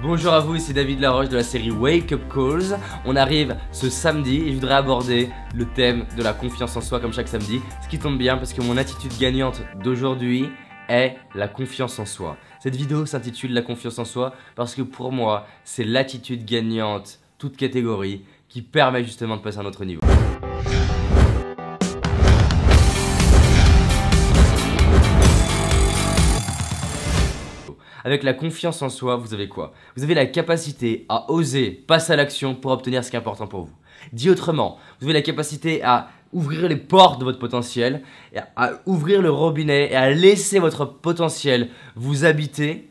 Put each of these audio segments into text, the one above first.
Bonjour à vous, ici David Laroche de la série Wake Up Calls. On arrive ce samedi et je voudrais aborder le thème de la confiance en soi comme chaque samedi. Ce qui tombe bien parce que mon attitude gagnante d'aujourd'hui est la confiance en soi. Cette vidéo s'intitule la confiance en soi parce que pour moi, c'est l'attitude gagnante, toute catégorie, qui permet justement de passer à un autre niveau. Avec la confiance en soi, vous avez quoi? Vous avez la capacité à oser passer à l'action pour obtenir ce qui est important pour vous. Dit autrement, vous avez la capacité à ouvrir les portes de votre potentiel, à ouvrir le robinet et à laisser votre potentiel vous habiter,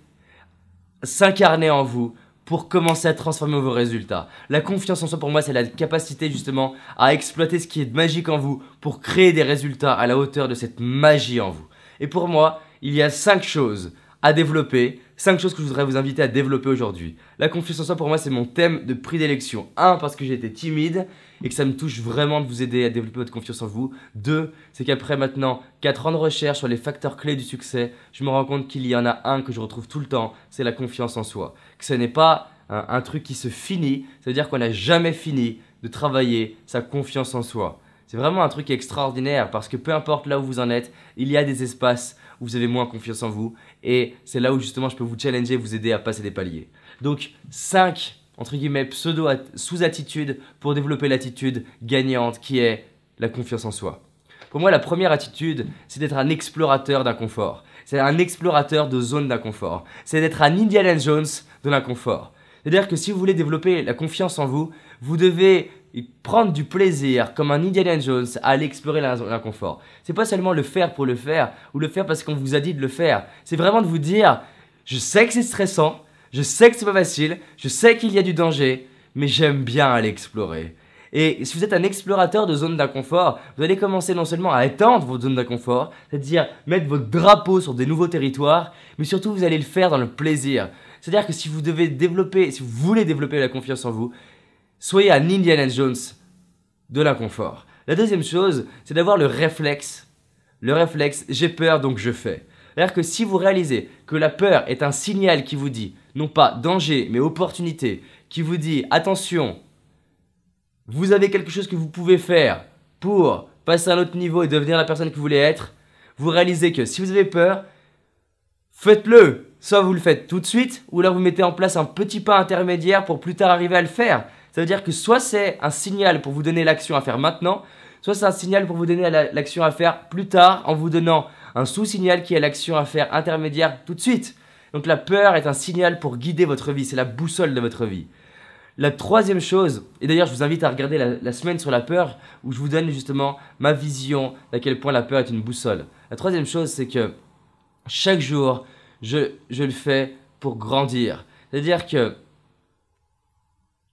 s'incarner en vous pour commencer à transformer vos résultats. La confiance en soi pour moi, c'est la capacité justement à exploiter ce qui est magique en vous pour créer des résultats à la hauteur de cette magie en vous. Et pour moi, il y a 5 choses à développer, 5 choses que je voudrais vous inviter à développer aujourd'hui. La confiance en soi pour moi c'est mon thème de prédilection. 1, parce que j'ai été timide et que ça me touche vraiment de vous aider à développer votre confiance en vous. 2, c'est qu'après maintenant 4 ans de recherche sur les facteurs clés du succès, je me rends compte qu'il y en a un que je retrouve tout le temps, c'est la confiance en soi. Que ce n'est pas un truc qui se finit, ça veut dire qu'on n'a jamais fini de travailler sa confiance en soi. C'est vraiment un truc extraordinaire parce que peu importe là où vous en êtes, il y a des espaces où vous avez moins confiance en vous et c'est là où justement je peux vous challenger, vous aider à passer des paliers. Donc 5 entre guillemets pseudo sous-attitudes pour développer l'attitude gagnante qui est la confiance en soi. Pour moi la première attitude c'est d'être un explorateur d'inconfort. C'est un explorateur de zone d'inconfort. C'est d'être un Indiana Jones de l'inconfort. C'est-à-dire que si vous voulez développer la confiance en vous, vous devez prendre du plaisir comme un Indiana Jones à aller explorer l'inconfort. C'est pas seulement le faire pour le faire ou le faire parce qu'on vous a dit de le faire. C'est vraiment de vous dire je sais que c'est stressant, je sais que c'est pas facile, je sais qu'il y a du danger, mais j'aime bien aller explorer. Et si vous êtes un explorateur de zone d'inconfort, vous allez commencer non seulement à étendre votre zone d'inconfort, c'est-à-dire mettre votre drapeau sur des nouveaux territoires, mais surtout vous allez le faire dans le plaisir. C'est-à-dire que si vous voulez développer la confiance en vous, soyez un Indiana Jones de l'inconfort. La deuxième chose, c'est d'avoir le réflexe. Le réflexe, j'ai peur donc je fais. C'est-à-dire que si vous réalisez que la peur est un signal qui vous dit, non pas danger, mais opportunité, qui vous dit attention, vous avez quelque chose que vous pouvez faire pour passer à un autre niveau et devenir la personne que vous voulez être, vous réalisez que si vous avez peur, faites-le. Soit vous le faites tout de suite, ou là vous mettez en place un petit pas intermédiaire pour plus tard arriver à le faire. Ça veut dire que soit c'est un signal pour vous donner l'action à faire maintenant, soit c'est un signal pour vous donner l'action à faire plus tard en vous donnant un sous-signal qui est l'action à faire intermédiaire tout de suite. Donc la peur est un signal pour guider votre vie, c'est la boussole de votre vie. La troisième chose, et d'ailleurs je vous invite à regarder la semaine sur la peur où je vous donne justement ma vision d'à quel point la peur est une boussole. La troisième chose c'est que chaque jour je le fais pour grandir. C'est-à-dire que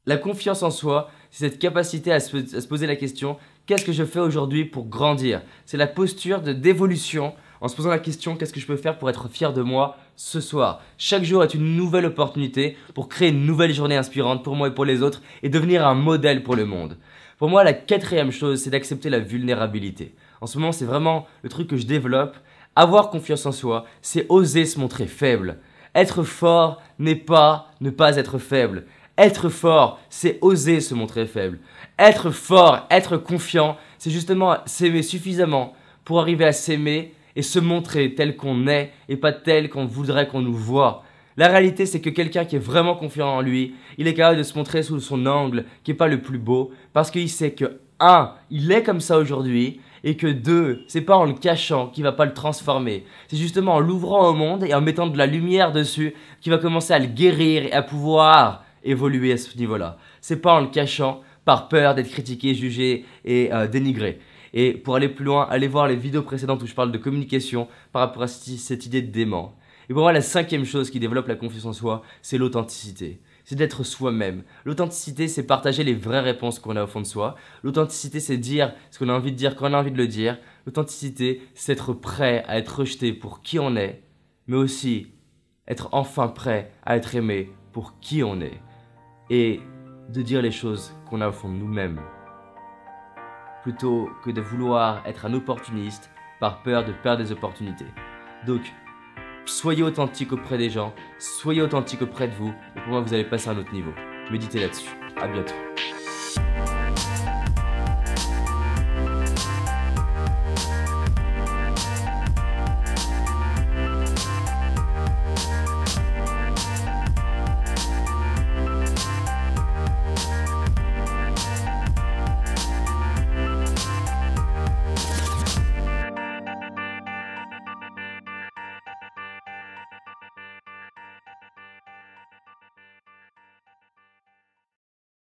la confiance en soi, c'est cette capacité à se poser la question « Qu'est-ce que je fais aujourd'hui pour grandir ?» C'est la posture d'évolution en se posant la question « Qu'est-ce que je peux faire pour être fier de moi ce soir ?» Chaque jour est une nouvelle opportunité pour créer une nouvelle journée inspirante pour moi et pour les autres et devenir un modèle pour le monde. Pour moi, la quatrième chose, c'est d'accepter la vulnérabilité. En ce moment, c'est vraiment le truc que je développe. Avoir confiance en soi, c'est oser se montrer faible. Être fort n'est pas ne pas être faible. Être fort, c'est oser se montrer faible. Être fort, être confiant, c'est justement s'aimer suffisamment pour arriver à s'aimer et se montrer tel qu'on est et pas tel qu'on voudrait qu'on nous voit. La réalité, c'est que quelqu'un qui est vraiment confiant en lui, il est capable de se montrer sous son angle qui n'est pas le plus beau parce qu'il sait que 1, il est comme ça aujourd'hui et que 2, c'est pas en le cachant qu'il va pas le transformer. C'est justement en l'ouvrant au monde et en mettant de la lumière dessus qu'il va commencer à le guérir et à pouvoir évoluer à ce niveau-là. C'est pas en le cachant par peur d'être critiqué, jugé et dénigré. Et pour aller plus loin, allez voir les vidéos précédentes où je parle de communication par rapport à cette idée de dément. Et pour moi, la cinquième chose qui développe la confiance en soi, c'est l'authenticité. C'est d'être soi-même. L'authenticité, c'est partager les vraies réponses qu'on a au fond de soi. L'authenticité, c'est dire ce qu'on a envie de dire quand on a envie de le dire. L'authenticité, c'est être prêt à être rejeté pour qui on est, mais aussi être enfin prêt à être aimé pour qui on est. Et de dire les choses qu'on a au fond de nous-mêmes. Plutôt que de vouloir être un opportuniste par peur de perdre des opportunités. Donc, Soyez authentique auprès des gens, soyez authentique auprès de vous, et pour moi vous allez passer à un autre niveau. Méditez là-dessus. À bientôt.